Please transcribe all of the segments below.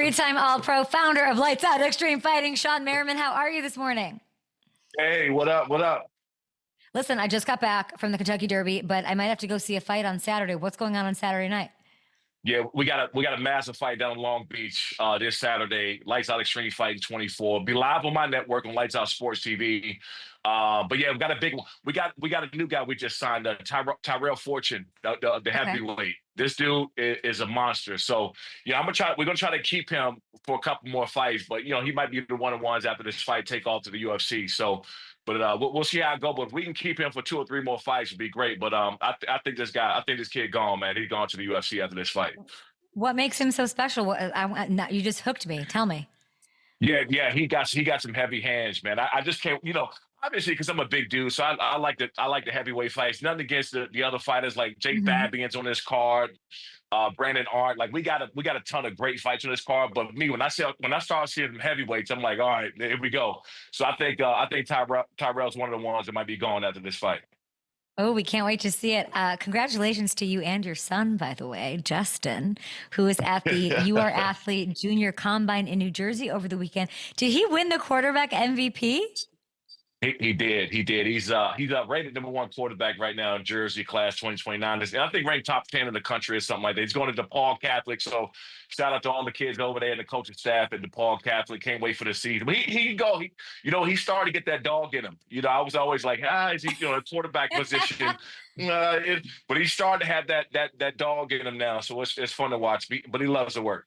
three-time All-Pro, founder of Lights Out Extreme Fighting, Shawne Merriman. How are you this morning? Hey, what up? What up? Listen, I just got back from the Kentucky Derby, but I might have to go see a fight on Saturday. What's going on Saturday night? Yeah, we got a massive fight down in Long Beach this Saturday. Lights Out Extreme Fighting 24. Be live on my network on Lights Out Sports TV. But yeah, we got a big one. We got a new guy we just signed, Tyrell Fortune, the Okay. heavyweight. This dude is a monster. So yeah, we're gonna try to keep him for a couple more fights, but he might be the one-on-ones after this fight take off to the UFC. So but we'll see how it goes. But if we can keep him for 2 or 3 more fights, it'd be great. But I think this kid gone, man. He's gone to the UFC after this fight. What makes him so special? You just hooked me. Tell me. Yeah, he got some heavy hands, man. I just can't, obviously because I'm a big dude, so I like the heavyweight fights. Nothing against the other fighters like Jake Mhm. Babian's on this card, Brandon Art. Like we got a ton of great fights on this card. But me, when I start seeing heavyweights, I'm like, all right, here we go. So I think Tyrell's one of the ones that might be going after this fight. Oh, we can't wait to see it. Congratulations to you and your son, by the way, Justin, who is at the You Are Athlete Junior Combine in New Jersey over the weekend. Did he win the quarterback MVP? He did. He did. He's rated #1 quarterback right now in Jersey, class 2029. And I think ranked top 10 in the country or something like that. He's going to DePaul Catholic. So shout out to all the kids over there and the coaching staff at DePaul Catholic. Can't wait for the season. But he can go. He started to get that dog in him. I was always like, is he a quarterback position? But he started to have that dog in him now. So it's fun to watch. But he loves to work.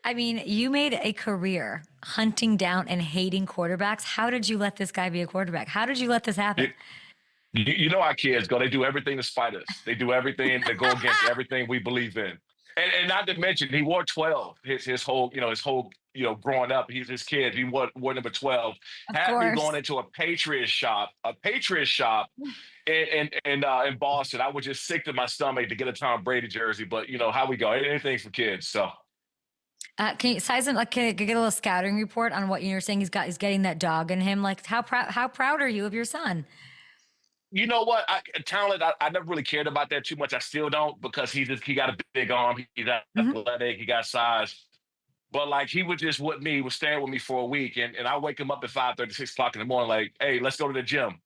I mean, you made a career hunting down and hating quarterbacks. How did you let this guy be a quarterback? How did you let this happen? You know how kids go. They do everything to spite us. They do everything to go against everything we believe in. And not to mention, he wore 12 his whole growing up. He's his kid. He wore number 12. Of Had me course. going into a Patriot shop in Boston. I was just sick to my stomach to get a Tom Brady jersey. But how we go. Anything for kids. So. Can you size him? Like, can I get a little scouting report on what you're saying? He's getting that dog in him. Like, how proud are you of your son? You know what? Talent, I never really cared about that too much. I still don't because he got a big arm. He's Mhm. athletic. He got size. But like he was just with me, was staying with me for a week, and I wake him up at 5:30, 6 o'clock in the morning, like, hey, let's go to the gym.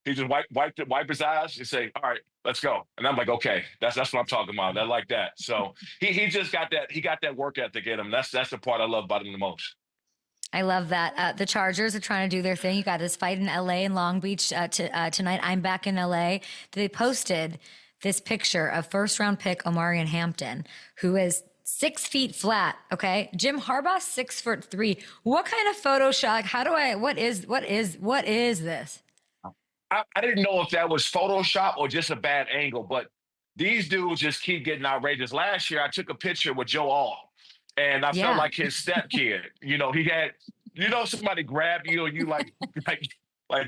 He just wipe his eyes and say, all right, let's go. And I'm like, okay, that's what I'm talking about. I like that. So he just got that. He got that work ethic in him. That's the part I love about him the most. I love that. The Chargers are trying to do their thing. You got this fight in LA and Long Beach tonight. I'm back in LA. They posted this picture of first round pick Omarion Hampton, who is 6 feet flat. Okay. Jim Harbaugh, 6'3". What kind of Photoshop? What is this? I didn't know if that was Photoshop or just a bad angle, but these dudes just keep getting outrageous. Last year, I took a picture with Joe All, and I felt Yeah. like his stepkid. He had, somebody grab you, and you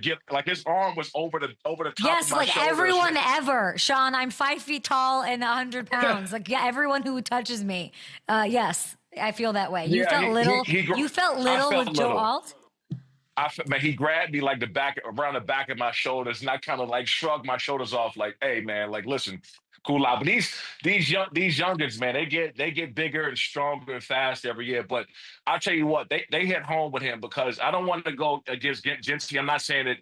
get like his arm was over the top of Yes, my like shoulders. everyone ever. Shawne, I'm 5 feet tall and 100 pounds. Like, yeah, everyone who touches me. Yes, I feel that way. You Yeah, felt little. he You felt I little felt with Joe little. Alt. Man, he grabbed me like around the back of my shoulders, and I kind of like shrugged my shoulders off, like, "Hey, man, like, listen, cool out." But these youngins, man, they get bigger and stronger and fast every year. But I'll tell you what, they hit home with him because I don't want to go against Jency. I'm not saying that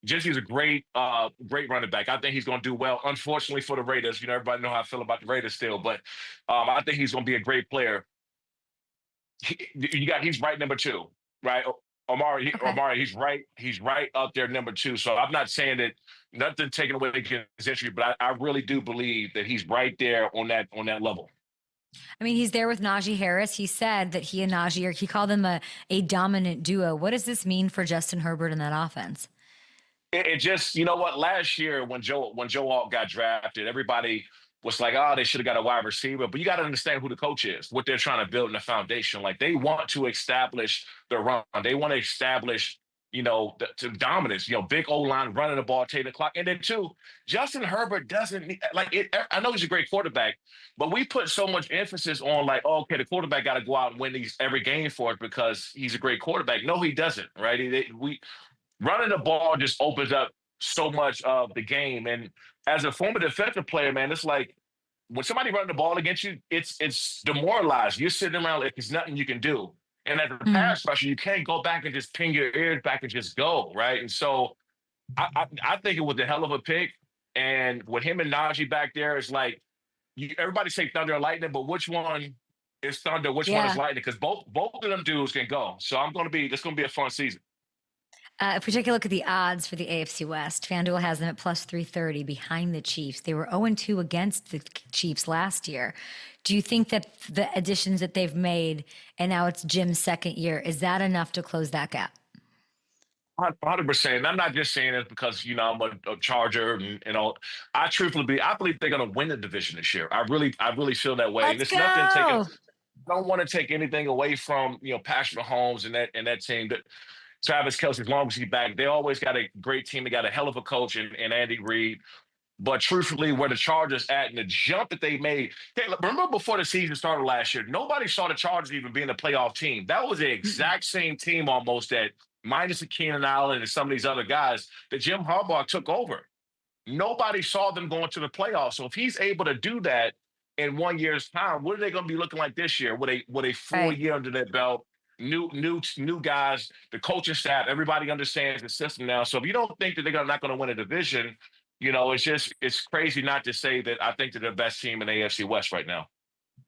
Jency's a great running back. I think he's going to do well. Unfortunately for the Raiders, everybody know how I feel about the Raiders still, but I think he's going to be a great player. He's right number 2, right? Okay. Omari, he's right up there number 2. So I'm not saying that nothing taken away against his injury, but I really do believe that he's right there on that level. I mean, he's there with Najee Harris. He said that he and Najee he called them a dominant duo. What does this mean for Justin Herbert in that offense? It just, you know what? Last year when Joe Alt got drafted, everybody was like, "Oh, they should have got a wide receiver." But you got to understand who the coach is, what they're trying to build in the foundation. Like they want to establish the run. They want to establish, the dominance. Big O line running the ball, taking the clock, and then two, Justin Herbert doesn't need, like it. I know he's a great quarterback, but we put so much emphasis on like, oh, okay, the quarterback got to go out and win every game for it because he's a great quarterback. No, he doesn't. Right? We running the ball just opens up so much of the game. And as a former defensive player, man, it's like when somebody running the ball against you, it's demoralized. You're sitting around like there's nothing you can do. And as a Mm. pass rusher, you can't go back and just ping your ears back and just go, right? And so I think it was a hell of a pick. And with him and Najee back there, it's like everybody say Thunder and Lightning, but which one is Thunder? Which one is Yeah. Lightning? Because both of them dudes can go. So it's gonna be a fun season. If we take a look at the odds for the AFC West, FanDuel has them at plus 330 behind the Chiefs. They were 0-2 against the Chiefs last year. Do you think that the additions that they've made, and now it's Jim's second year, is that enough to close that gap? 100%. I'm not just saying it because I'm a Charger and all. I believe they're going to win the division this year. I really feel that way. And Let's it's nothing taking. go. Don't want to take anything away from Patrick Mahomes and that team. That Travis Kelce, as long as he's back, they always got a great team. They got a hell of a coach in Andy Reid. But truthfully, where the Chargers at and the jump that they made, remember before the season started last year, nobody saw the Chargers even being a playoff team. That was the exact same team almost that minus the Keenan Allen and some of these other guys that Jim Harbaugh took over. Nobody saw them going to the playoffs. So if he's able to do that in 1 year's time, what are they going to be looking like this year? With a full year under their belt, new guys, the coaching staff, everybody understands the system now. So if you don't think that they're not going to win a division, it's crazy not to say that I think they're the best team in the AFC West right now.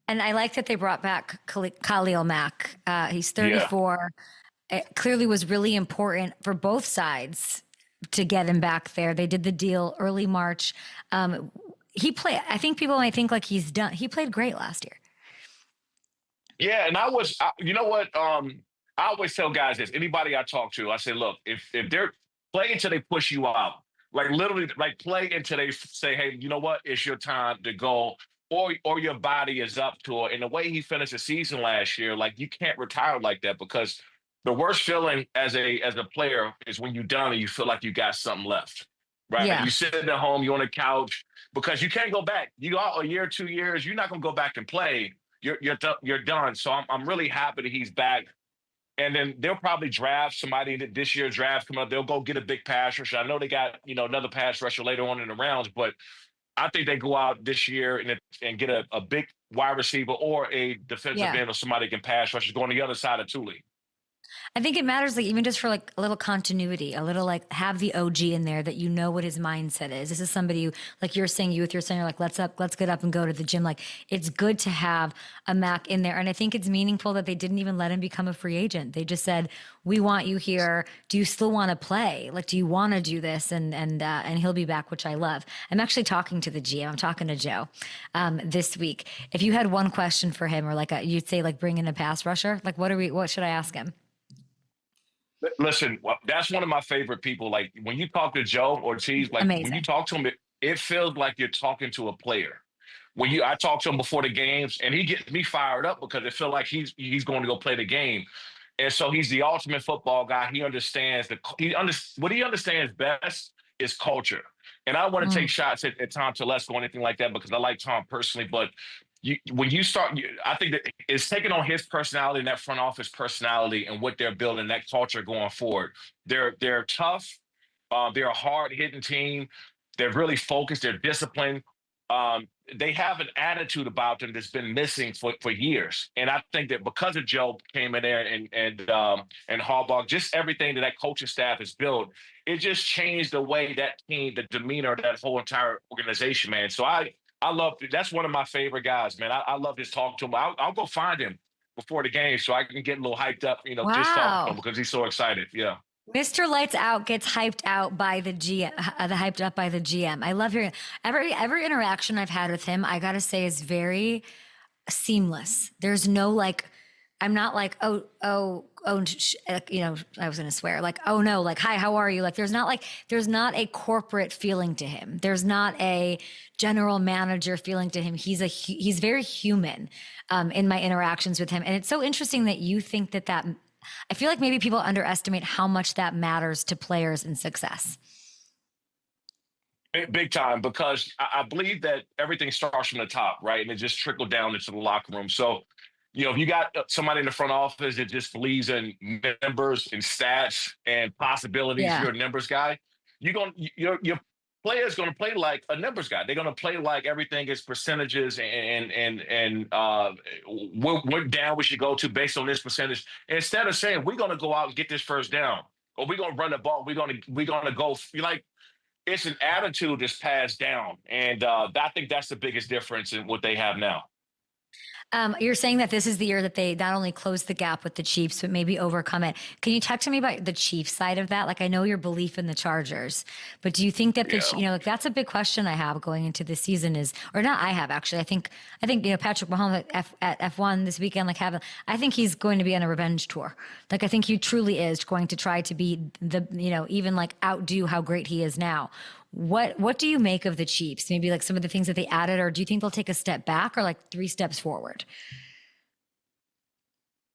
And I like that they brought back Khalil Mack. He's 34. Yeah. It clearly was really important for both sides to get him back there. They did the deal early March. I think people might think like he's done. He played great last year. Yeah, and you know what? I always tell guys this. Anybody I talk to, I say, look, if they're playing until they push you out, like literally, like play until they say, hey, you know what? It's your time to go, or your body is up to it. And the way he finished the season last year, like you can't retire like that because the worst feeling as a player is when you're done and you feel like you got something left, right? Yeah. You sit at home, you're on the couch because you can't go back. You go out a year, 2 years, you're not gonna go back and play. You're done. So I'm really happy that he's back. And then they'll probably draft somebody that this year's draft coming up. They'll go get a big pass rusher. I know they got another pass rusher later on in the rounds, but I think they go out this year and get a big wide receiver or a defensive end or somebody can pass rush go on the other side of Thule. I think it matters, like even just for like a little continuity, a little like have the OG in there that what his mindset is. This is somebody who, like you're saying, you're like, let's get up and go to the gym. Like it's good to have a Mac in there. And I think it's meaningful that they didn't even let him become a free agent. They just said, we want you here. Do you still want to play? Like, do you want to do this? And he'll be back, which I love. I'm actually talking to the GM. I'm talking to Joe this week. If you had one question for him or you'd say like bring in a pass rusher, like what should I ask him? Listen, that's one of my favorite people. Like when you talk to Joe Ortiz, like Amazing. when you talk to him, it feels like you're talking to a player. I talk to him before the games, and he gets me fired up because it feels like he's going to go play the game. And so he's the ultimate football guy. He understands what he understands best is culture. And I don't want to take shots at Tom Telesco or anything like that because I like Tom personally, but when you start, I think that it's taking on his personality and that front office personality and what they're building, that culture going forward. They're tough. They're a hard-hitting team. They're really focused. They're disciplined. They have an attitude about them that's been missing for years. And I think that because of Joe came in there and Harbaugh, just everything that coaching staff has built, it just changed the way that team, the demeanor of that whole entire organization, man. So I love – that's one of my favorite guys, man. I love just talking to him. I'll go find him before the game so I can get a little hyped up, just talking to him because he's so excited. Yeah. Mr. Lights Out gets hyped out by the GM, hyped up by the GM. I love hearing every interaction I've had with him. I got to say is very seamless. There's no like, I'm not like, I was going to swear like, oh no, like, hi, how are you? Like, there's not a corporate feeling to him. There's not a general manager feeling to him. He's very human in my interactions with him. And it's so interesting that you think that I feel like maybe people underestimate how much that matters to players and success. Big time, because I believe that everything starts from the top, right? And it just trickled down into the locker room. So, if you got somebody in the front office that just believes in numbers and stats and possibilities, you're a numbers guy. Your player's going to play like a numbers guy. They're going to play like everything is percentages and what down we should go to based on this percentage. Instead of saying we're going to go out and get this first down, or we're going to run the ball, we're going to go like it's an attitude that's passed down, and I think that's the biggest difference in what they have now. You're saying that this is the year that they not only close the gap with the Chiefs, but maybe overcome it. Can you talk to me about the Chiefs side of that? Like, I know your belief in the Chargers, but do you think that Yeah. like that's a big question I have going into the season is, or not I have actually. I think, Patrick Mahomes at F1 this weekend, I think he's going to be on a revenge tour. Like, I think he truly is going to try to be even like outdo how great he is now. What do you make of the Chiefs? Maybe like some of the things that they added, or do you think they'll take a step back or like 3 steps forward?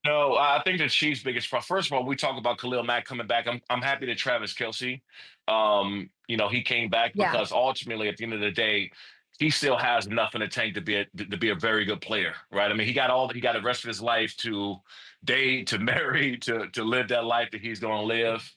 No, I think the Chiefs' biggest problem. First of all, we talk about Khalil Mack coming back. I'm happy that Travis Kelsey, he came back Yeah. because ultimately, at the end of the day, he still has enough in the tank to be a very good player, right? I mean, he got the rest of his life to date, to marry, to live that life that he's going to live.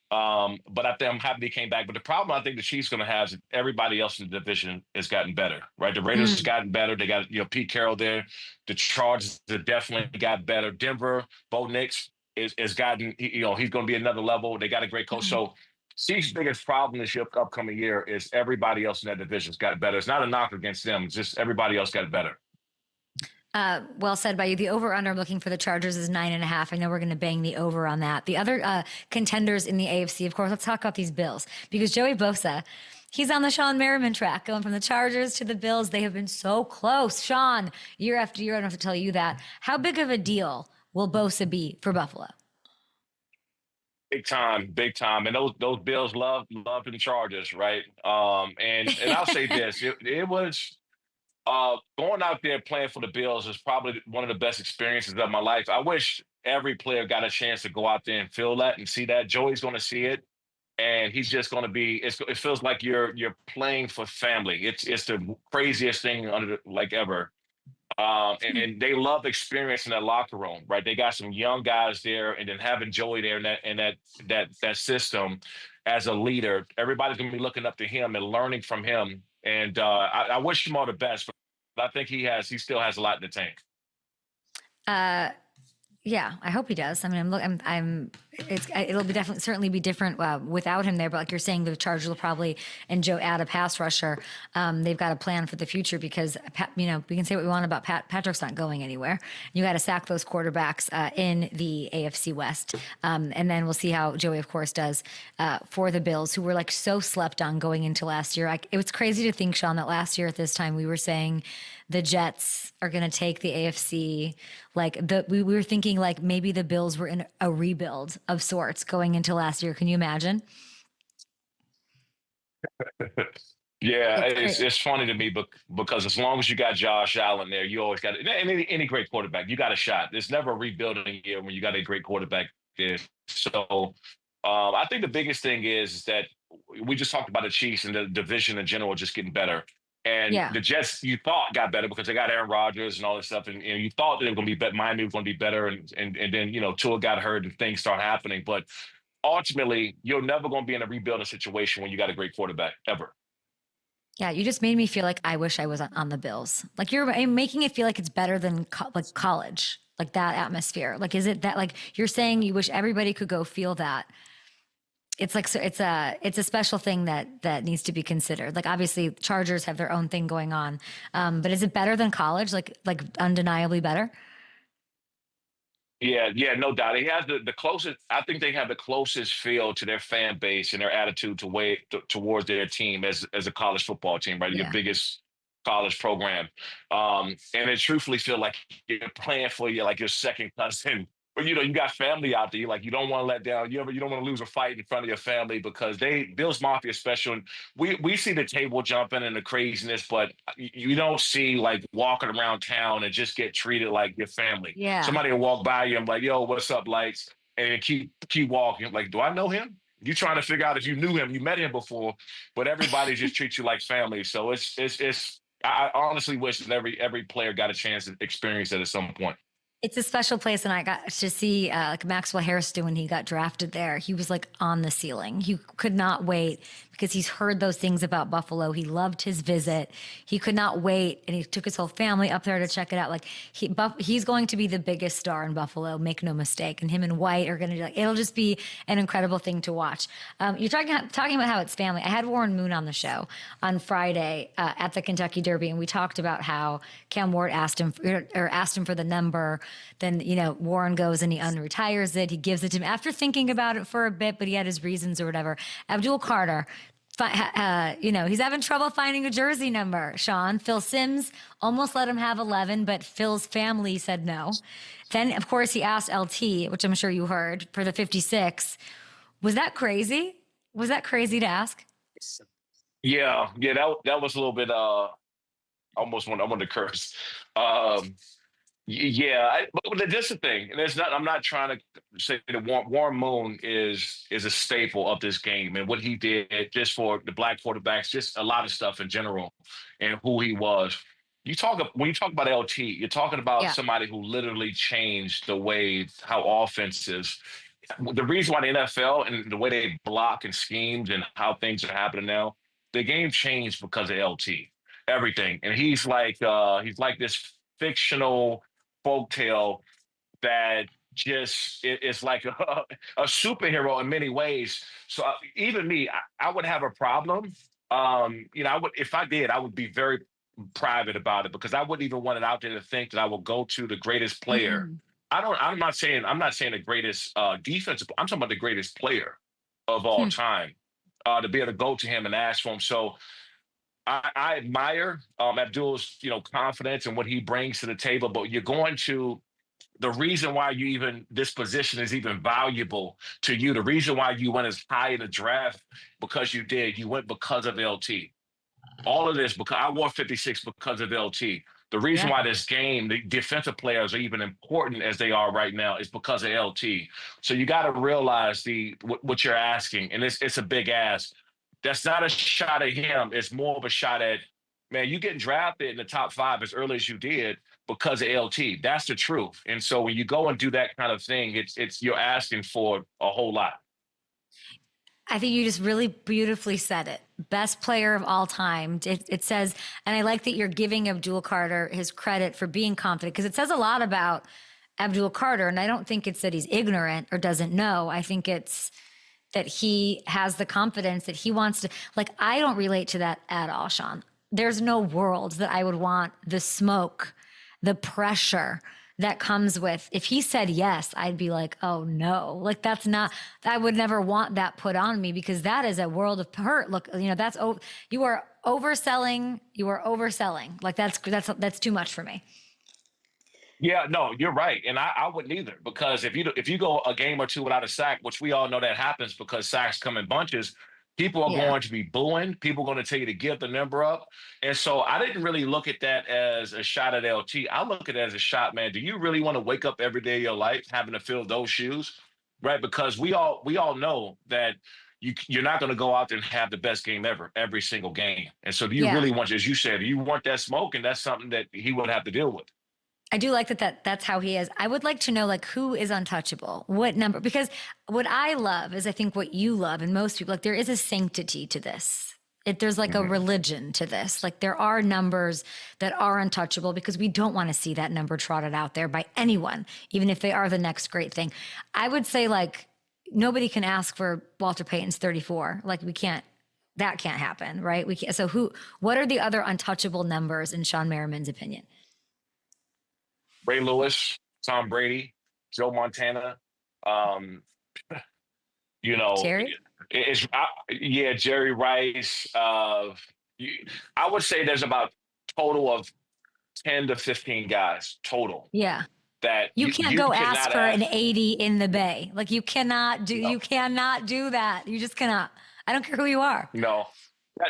But I think I'm happy he came back. But the problem I think the Chiefs going to have is everybody else in the division has gotten better, right? The Raiders has Mm. gotten better. They got Pete Carroll there. The Chargers have definitely got better. Denver, Bo Nix is gotten. He's going to be another level. They got a great coach. Mm. So Chiefs' biggest problem this upcoming year is everybody else in that division's got better. It's not a knock against them. It's just everybody else got better. Well said by you. The over under I'm looking for the Chargers is 9.5. I know we're going to bang the over on that. The other contenders in the AFC, of course, let's talk about these Bills because Joey Bosa, he's on the Shawne Merriman track going from the Chargers to the Bills. They have been so close. Sean, year after year, I don't have to tell you that. How big of a deal will Bosa be for Buffalo? Big time, big time. And those Bills loved the Chargers, right? And I'll say this, it was going out there playing for the Bills is probably one of the best experiences of my life. I wish every player got a chance to go out there and feel that and see that. Joey's going to see it, and he's just going to be. It feels like you're playing for family. It's the craziest thing like ever. And they love experiencing that locker room, right? They got some young guys there, and then having Joey there and that system as a leader, everybody's gonna be looking up to him and learning from him. And I wish him all the best, but I think he still has a lot in the tank. Uh, Yeah, I hope he does. I mean, it'll be definitely certainly be different without him there. But like you're saying, the Chargers will probably and Joe add a pass rusher. They've got a plan for the future because we can say what we want about Patrick's not going anywhere. You got to sack those quarterbacks in the AFC West, and then we'll see how Joey, of course, does for the Bills, who were like so slept on going into last year. It was crazy to think, Sean, that last year at this time we were saying the Jets are going to take the AFC. We were thinking like maybe the Bills were in a rebuild of sorts going into last year. Can you imagine? Yeah, It's it's funny to me, because as long as you got Josh Allen there, you always got any great quarterback, you got a shot. There's never a rebuilding year when you got a great quarterback there. So I think the biggest thing is that we just talked about the Chiefs and the division in general just getting better. And yeah. the Jets, you thought got better because they got Aaron Rodgers and all this stuff, and you thought that they were going to be better. Miami was going to be better, and then Tua got hurt and things start happening. But ultimately, you're never going to be in a rebuilding situation when you got a great quarterback ever. Yeah, you just made me feel like I wish I was on the Bills. Like you're making it feel like it's better than like college, like that atmosphere. Like, is it that like you're saying you wish everybody could go feel that? It's like so it's a special thing that needs to be considered. Like obviously Chargers have their own thing going on, but is it better than college? Like undeniably better. Yeah, no doubt. He has the closest. I think they have the closest feel to their fan base and their attitude towards their team as a college football team, right? Your Yeah. biggest college program, and it truthfully feel like you're playing for your second cousin. But you got family out there. You don't want to let down. You don't want to lose a fight in front of your family because Bills Mafia special. And we see the table jumping and the craziness, but you don't see like walking around town and just get treated like your family. Yeah. Somebody will walk by you and be like, "Yo, what's up, lights?" And keep walking. Like, do I know him? You trying to figure out if you knew him, you met him before, but everybody just treats you like family. So it's. I honestly wish that every player got a chance to experience that at some point. It's a special place, and I got to see like Maxwell Hairston when he got drafted there. He was like on the ceiling. He could not wait because he's heard those things about Buffalo. He loved his visit. He could not wait, and he took his whole family up there to check it out. Like he's going to be the biggest star in Buffalo. Make no mistake. And him and White are going to be like, it'll just be an incredible thing to watch. You're talking about how it's family. I had Warren Moon on the show on Friday at the Kentucky Derby, and we talked about how Cam Ward asked him for the number. Then, Warren goes and he unretires it. He gives it to him after thinking about it for a bit, but he had his reasons or whatever. Abdul Carter, he's having trouble finding a jersey number, Shawne. Phil Simms almost let him have 11, but Phil's family said no. Then, of course, he asked LT, which I'm sure you heard, for the 56. Was that crazy? Was that crazy to ask? Yeah, that was a little bit, I wanted to curse. Yeah, but that's the thing, and I'm not trying to say that Warren Moon is a staple of this game and what he did just for the black quarterbacks, just a lot of stuff in general, and who he was. When you talk about LT, you're talking about somebody who literally changed the way how offenses. The reason why the NFL and the way they block and schemed and how things are happening now, the game changed because of LT. Everything, and he's like this fictional folktale that just is like a superhero in many ways. So even me, I would have a problem. I would, if I did, I would be very private about it because I wouldn't even want it out there to think that I will go to the greatest player. I'm not saying the greatest defensive. I'm talking about the greatest player of all time to be able to go to him and ask for him. So I admire Abdul's, confidence and what he brings to the table, but you're going to the reason why this position is even valuable to you, the reason why you went as high in the draft because you went because of LT. All of this because I wore 56 because of LT. The reason why this game, the defensive players are even important as they are right now is because of LT. So you got to realize what you're asking, and it's a big ask. That's not a shot at him. It's more of a shot at, man, you getting drafted in the top 5 as early as you did because of LT. That's the truth. And so when you go and do that kind of thing, it's you're asking for a whole lot. I think you just really beautifully said it. Best player of all time. It says, and I like that you're giving Abdul Carter his credit for being confident because it says a lot about Abdul Carter. And I don't think it's that he's ignorant or doesn't know. I think it's that he has the confidence that he wants to, like, I don't relate to that at all, Shawne. There's no world that I would want the smoke, the pressure that comes with, if he said yes, I'd be like, oh no, like I would never want that put on me because that is a world of hurt. Look, you are overselling. Like that's too much for me. Yeah, no, you're right. And I wouldn't either because if you go a game or two without a sack, which we all know that happens because sacks come in bunches, people are going to be booing. People are going to tell you to give the number up. And so I didn't really look at that as a shot at LT. I look at it as a shot, man. Do you really want to wake up every day of your life having to fill those shoes? Right? Because we all know that you're not going to go out there and have the best game ever, every single game. And so do you really want, as you said, do you want that smoke? And that's something that he would have to deal with. I do like that's how he is. I would like to know, like, who is untouchable? What number? Because what I love is I think what you love and most people, like, there is a sanctity to this. There's like a religion to this. Like there are numbers that are untouchable because we don't want to see that number trotted out there by anyone, even if they are the next great thing. I would say like nobody can ask for Walter Payton's 34. Like that can't happen, right? We can't. So what are the other untouchable numbers in Shawne Merriman's opinion? Ray Lewis, Tom Brady, Joe Montana, Jerry? Jerry Rice. I would say there's about total of 10 to 15 guys total. Yeah. That you can't go ask for an 80 in the Bay. Like you cannot do that. You just cannot. I don't care who you are. No.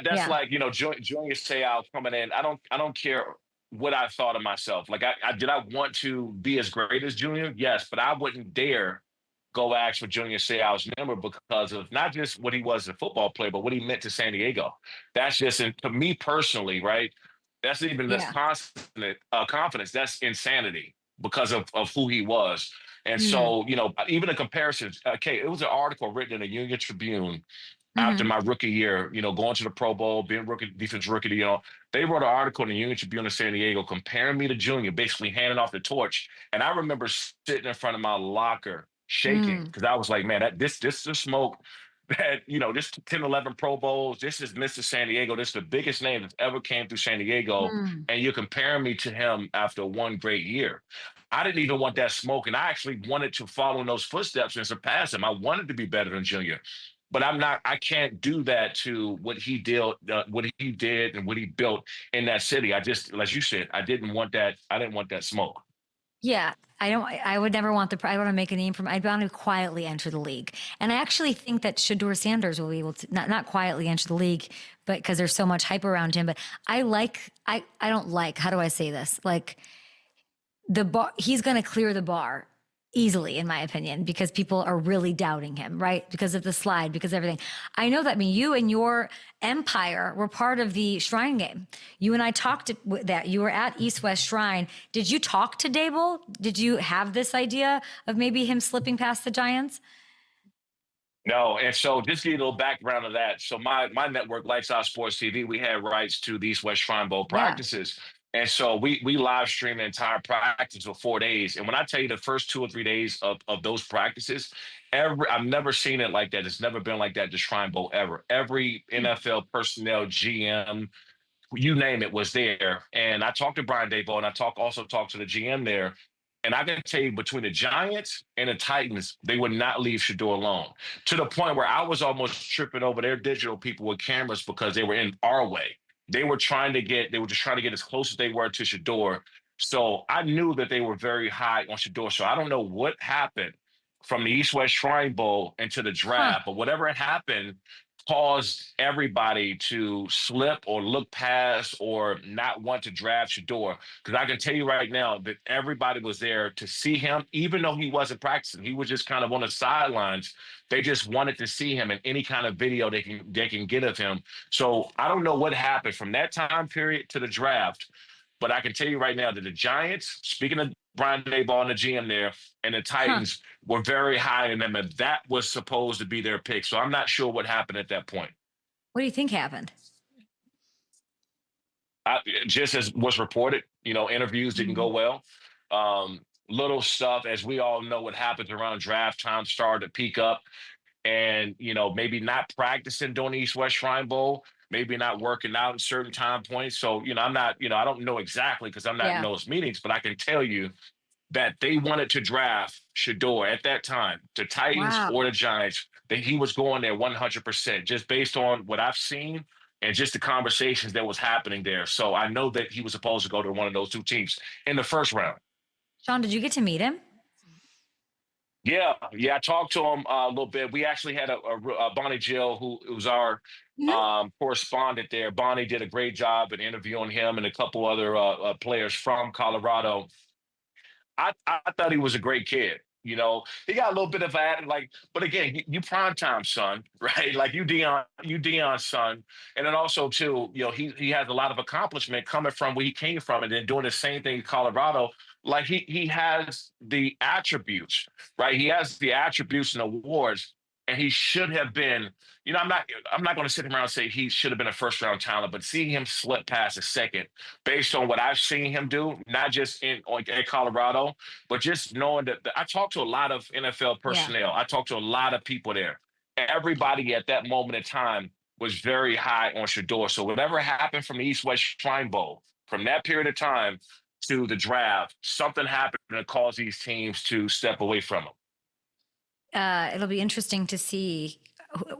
That's like, Junior Seau coming in. I don't care what I thought of myself. Like did I want to be as great as Junior? Yes, but I wouldn't dare go ask for Junior Seau's number because of not just what he was as a football player, but what he meant to San Diego. That's just, to me personally, right? That's even this constant confidence. That's insanity. because of who he was. And Mm, so, even the comparisons, okay, it was an article written in the Union Tribune after hmm my rookie year, going to the Pro Bowl, being rookie defense rookie, they wrote an article in the Union Tribune in San Diego comparing me to Junior, basically handing off the torch. And I remember sitting in front of my locker shaking mm, because I was like, man, this is the smoke that, this 10, 11 Pro Bowls, this is Mr. San Diego. This is the biggest name that's ever came through San Diego. mm. And you're comparing me to him after one great year. I didn't even want that smoke. And I actually wanted to follow in those footsteps and surpass him. I wanted to be better than Junior. But I can't do that to what he did and what he built in that city. I just, as you said, I didn't want that smoke. Yeah, I would never want I want to make a name from, I'd want to quietly enter the league. And I actually think that Shedeur Sanders will be able to, not quietly enter the league, but because there's so much hype around him. But I don't like, how do I say this? Like the bar, he's going to clear the bar easily, in my opinion, because people are really doubting him, right? Because of the slide, because of everything. I know that. I mean, you and your empire were part of the Shrine game. You and I talked that you were at East West Shrine. Did you talk to Dable? Did you have this idea of maybe him slipping past the Giants? No, and so just to give you a little background of that. So my network, Lights Out Sports TV, we had rights to the East West Shrine Bowl Yeah. practices. And so we live streamed the entire practice for 4 days. And when I tell you the first 2 or 3 days of those practices, I've never seen it like that. It's never been like that at the Shrine Bowl ever. Every NFL personnel, GM, you name it, was there. And I talked to Brian Daboll, and also talked to the GM there. And I can tell you, between the Giants and the Titans, they would not leave Shedeur alone, to the point where I was almost tripping over their digital people with cameras because they were in our way. They were just trying to get as close as they were to Shedeur. So I knew that they were very high on Shedeur. So I don't know what happened from the East West Shrine Bowl into the Huh. draft, but whatever had happened caused everybody to slip or look past or not want to draft Shedeur. Because I can tell you right now that everybody was there to see him, even though he wasn't practicing. He was just kind of on the sidelines. They just wanted to see him in any kind of video they can get of him. So I don't know what happened from that time period to the draft, but I can tell you right now that the Giants, speaking of Brian Daboll and the GM there, and the Huh. Titans were very high in them, and that was supposed to be their pick. So I'm not sure what happened at that point. What do you think happened? Just as was reported, interviews didn't go Mhm. well. Little stuff, as we all know, what happens around draft time started to peak up, and maybe not practicing during the East West Shrine Bowl, maybe not working out at certain time points. So I'm not, I don't know exactly because I'm not in Yeah. those meetings, but I can tell you that they wanted to draft Shedeur at that time, the Titans Wow. or the Giants, that he was going there 100%, just based on what I've seen and just the conversations that was happening there. So I know that he was supposed to go to one of those two teams in the first round. Sean, did you get to meet him? Yeah. I talked to him a little bit. We actually had a Bonnie Jill, who was our Mhm. correspondent there. Bonnie did a great job in interviewing him and a couple other players from Colorado. I thought he was a great kid. He got a little bit of that, like, but again, you prime time son, right? Like you Dion's son, and then also too, he has a lot of accomplishment coming from where he came from, and then doing the same thing in Colorado. Like he has the attributes, right? He has the attributes and awards, and he should have been. I'm not going to sit around and say he should have been a first round talent, but seeing him slip past a second based on what I've seen him do, not just in Colorado, but just knowing that I talked to a lot of NFL Yeah. personnel. I talked to a lot of people there. Everybody at that moment in time was very high on Shedeur. So whatever happened from the East West Shrine Bowl, from that period of time to the draft, something happened that caused these teams to step away from him. It'll be interesting to see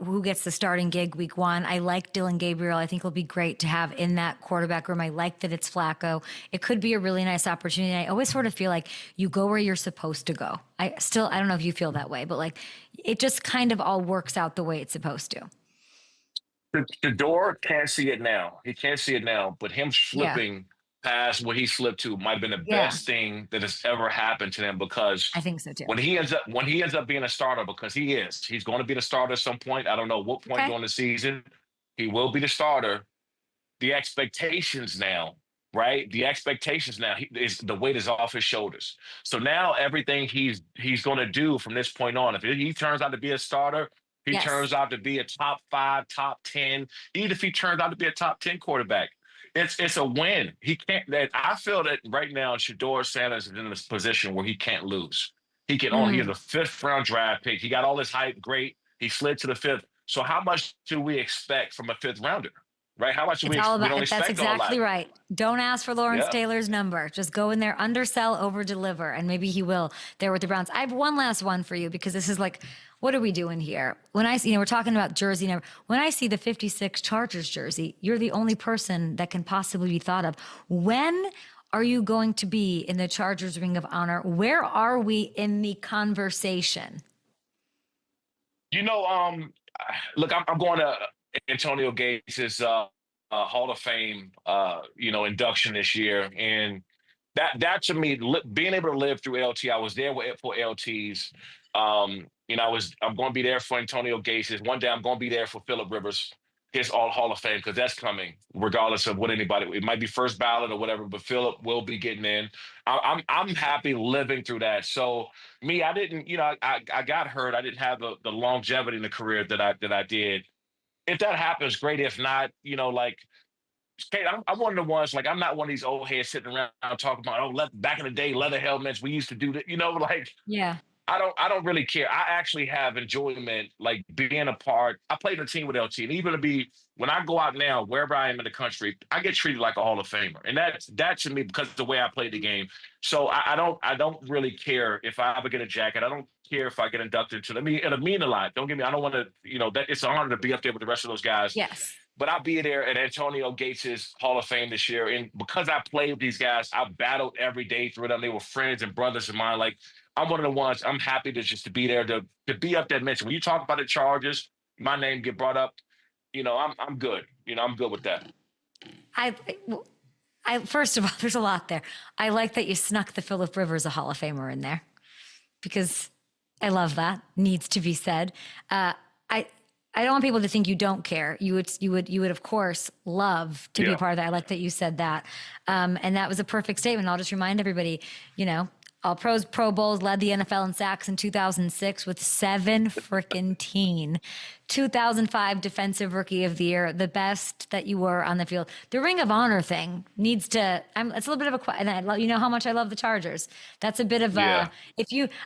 who gets the starting gig week one. I like Dylan Gabriel. I think it'll be great to have in that quarterback room. I like that it's Flacco. It could be a really nice opportunity. I always sort of feel like you go where you're supposed to go. I don't know if you feel that way, but like it just kind of all works out the way it's supposed to. The door can't see it now. He can't see it now, but him Yeah. slipping past where he slipped to might have been the Yeah. best thing that has ever happened to them, because I think so too. when he ends up being a starter, because he's going to be the starter at some point. I don't know what point Okay. during the season he will be the starter. The expectations now, right? The expectations now is the weight is off his shoulders. So now everything he's going to do from this point on, if he turns out to be a starter, he Yes. turns out to be a top 5, top 10, even if he turns out to be a top 10 quarterback, it's a win. He can't. That I feel that right now, Shedeur Sanders is in this position where he can't lose. He can only. He is Mm. a fifth-round draft pick. He got all this hype. Great. He slid to the fifth. So how much do we expect from a fifth rounder? Right? How much do It's we? all We about don't it. That's expect all exactly that. right. Don't ask for Lawrence Yeah. Taylor's number. Just go in there, undersell, over deliver, and maybe he will there with the Browns. I have one last one for you because this is like, what are we doing here? When I see, we're talking about jersey number. When I see the 56 Chargers jersey, you're the only person that can possibly be thought of. When are you going to be in the Chargers Ring of Honor? Where are we in the conversation? You know, look, I'm going to Antonio Gates' Hall of Fame, induction this year, and that to me, being able to live through LT, I was there for LT's. I'm going to be there for Antonio Gates. One day, I'm going to be there for Phillip Rivers, his all Hall of Fame, because that's coming, regardless of what anybody. It might be first ballot or whatever, but Phillip will be getting in. I'm happy living through that. So me, I didn't, I got hurt. I didn't have the longevity in the career that I did. If that happens, great. If not, like, Kate, I'm one of the ones, like, I'm not one of these old heads sitting around talking about, back in the day, leather helmets, we used to do that, like, Yeah. I don't really care. I actually have enjoyment, like, being a part. I played in a team with LT, and even when I go out now, wherever I am in the country, I get treated like a Hall of Famer, and that to me, because of the way I played the game. So I don't really care if I ever get a jacket. I don't care if I get inducted to. It'll mean a lot. Don't get me. I don't want to. That it's an honor to be up there with the rest of those guys. Yes. But I'll be there at Antonio Gates' Hall of Fame this year. And because I played with these guys, I battled every day through them. They were friends and brothers of mine. Like, I'm one of the ones, I'm happy to be there, to be up that mention. When you talk about the Chargers, my name get brought up, I'm good. I'm good with that. I first of all, there's a lot there. I like that you snuck the Phillip Rivers, a Hall of Famer, in there because I love that. Needs to be said. I don't want people to think you don't care. You would of course love to be a part of that. I like that you said that, and that was a perfect statement. I'll just remind everybody, All Pros, Pro Bowls, led the NFL in sacks in 2006 with 7 frickin' teen. 2005 Defensive Rookie of the Year, the best that you were on the field. The Ring of Honor thing needs to, it's a little bit of a, and you know how much I love the Chargers. That's a bit of a,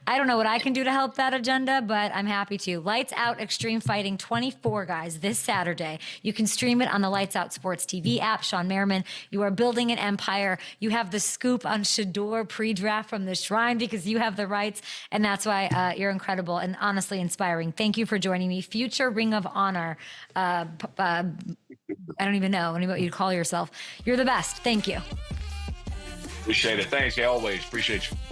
I don't know what I can do to help that agenda, but I'm happy to. Lights Out Extreme Fighting 24, guys, this Saturday. You can stream it on the Lights Out Sports TV app. Shawne Merriman, you are building an empire. You have the scoop on Shedeur pre-draft from the Shrine because you have the rights, and that's why you're incredible and honestly inspiring. Thank you for joining me. Future Ring of Honor. I don't even know what you'd call yourself. You're the best. Thank you. Appreciate it. Thanks, always. Appreciate you.